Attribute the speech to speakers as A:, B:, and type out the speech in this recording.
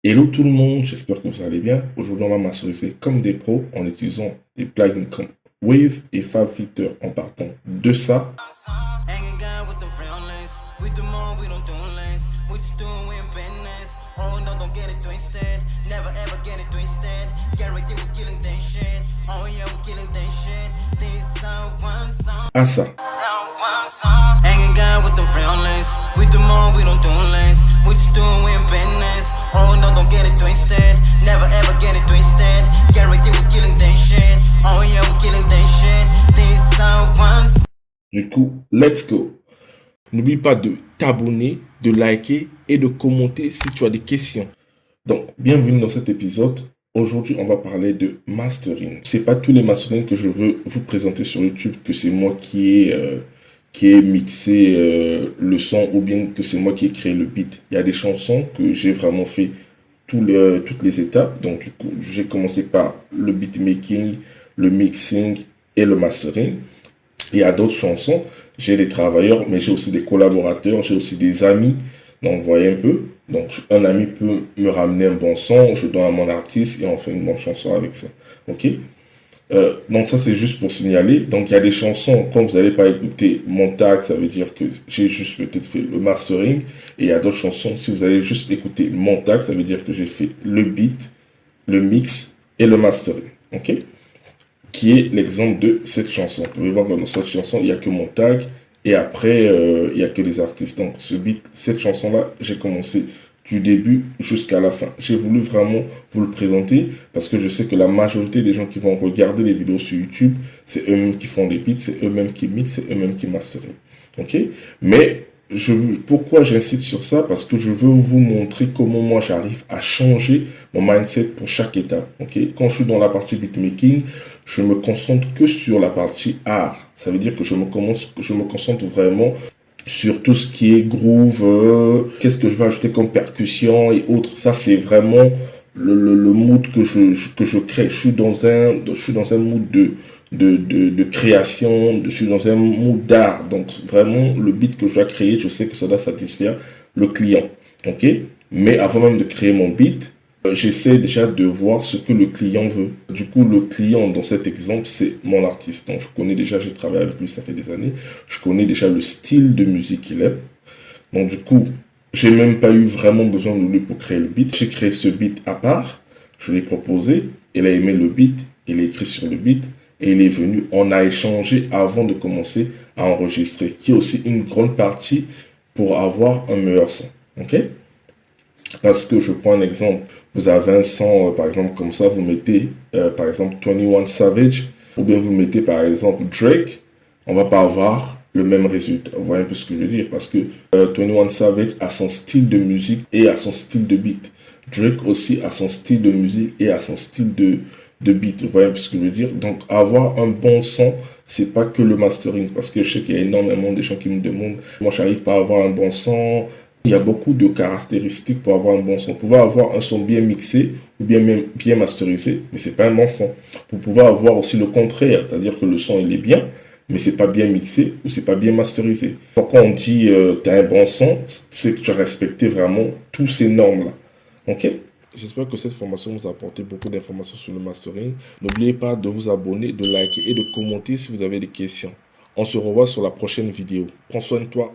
A: Hello tout le monde, j'espère que vous allez bien. Aujourd'hui, on va masteriser comme des pros en utilisant des plugins comme Wave et FabFilter en partant de ça. À ça. Du coup, let's go. N'oublie pas de t'abonner, de liker et de commenter si tu as des questions. Donc, bienvenue dans cet épisode. Aujourd'hui, on va parler de mastering. C'est pas tous les mastering que je veux vous présenter sur YouTube que c'est moi qui ai mixé le son ou bien que c'est moi qui ai créé le beat. Il y a des chansons que j'ai vraiment fait toutes les étapes. Donc, du coup, j'ai commencé par le beatmaking, le mixing et le mastering. Il y a d'autres chansons, j'ai des travailleurs, mais j'ai aussi des collaborateurs, j'ai aussi des amis. Donc, vous voyez un peu. Donc, un ami peut me ramener un bon son, je donne à mon artiste et on fait une bonne chanson avec ça. OK? Donc, ça, c'est juste pour signaler. Donc, il y a des chansons, quand vous n'allez pas écouter mon tag, ça veut dire que j'ai juste peut-être fait le mastering. Et il y a d'autres chansons, si vous allez juste écouter mon tag, ça veut dire que j'ai fait le beat, le mix et le mastering. OK? Qui est l'exemple de cette chanson. Vous pouvez voir que dans cette chanson, il n'y a que mon tag et après, il n'y a que les artistes. Donc, cette chanson-là, j'ai commencé du début jusqu'à la fin. J'ai voulu vraiment vous le présenter parce que je sais que la majorité des gens qui vont regarder les vidéos sur YouTube, c'est eux-mêmes qui font des beats, c'est eux-mêmes qui mixent, c'est eux-mêmes qui masterisent. OK? Mais pourquoi j'insiste sur ça? Parce que je veux vous montrer comment moi j'arrive à changer mon mindset pour chaque étape. OK? Quand je suis dans la partie beatmaking, je me concentre que sur la partie art. Ça veut dire que je me concentre vraiment sur tout ce qui est groove, qu'est-ce que je vais ajouter comme percussion et autres. Ça, c'est vraiment le mood que je crée. Je suis dans un mood de création, je suis dans un mood d'art. Donc, vraiment, le beat que je dois créer, je sais que ça doit satisfaire le client. OK? Mais avant même de créer mon beat, j'essaie déjà de voir ce que le client veut. Du coup, le client, dans cet exemple, c'est mon artiste. Donc, je connais déjà, j'ai travaillé avec lui, ça fait des années. Je connais déjà le style de musique qu'il aime. Donc, du coup, j'ai même pas eu vraiment besoin de lui pour créer le beat. J'ai créé ce beat à part. Je l'ai proposé. Il a aimé le beat. Il a écrit sur le beat. Et il est venu. On a échangé avant de commencer à enregistrer. Qui est aussi une grande partie pour avoir un meilleur son. OK? Parce que je prends un exemple, vous avez un son, par exemple, comme ça, vous mettez, par exemple, 21 Savage, ou bien vous mettez, par exemple, Drake, on va pas avoir le même résultat. Vous voyez un peu ce que je veux dire? Parce que 21 Savage a son style de musique et a son style de beat. Drake aussi a son style de musique et a son style de beat. Vous voyez un peu ce que je veux dire? Donc, avoir un bon son, c'est pas que le mastering. Parce que je sais qu'il y a énormément de gens qui me demandent, moi, j'arrive pas à avoir un bon son. Il y a beaucoup de caractéristiques pour avoir un bon son. Vous pouvez avoir un son bien mixé ou bien même bien masterisé, mais c'est pas un bon son. Vous pouvez avoir aussi le contraire, c'est-à-dire que le son il est bien, mais c'est pas bien mixé ou c'est pas bien masterisé. Donc, quand on dit tu as un bon son, c'est que tu as respecté vraiment tous ces normes-là. Ok? J'espère que cette formation vous a apporté beaucoup d'informations sur le mastering. N'oubliez pas de vous abonner, de liker et de commenter si vous avez des questions. On se revoit sur la prochaine vidéo. Prends soin de toi.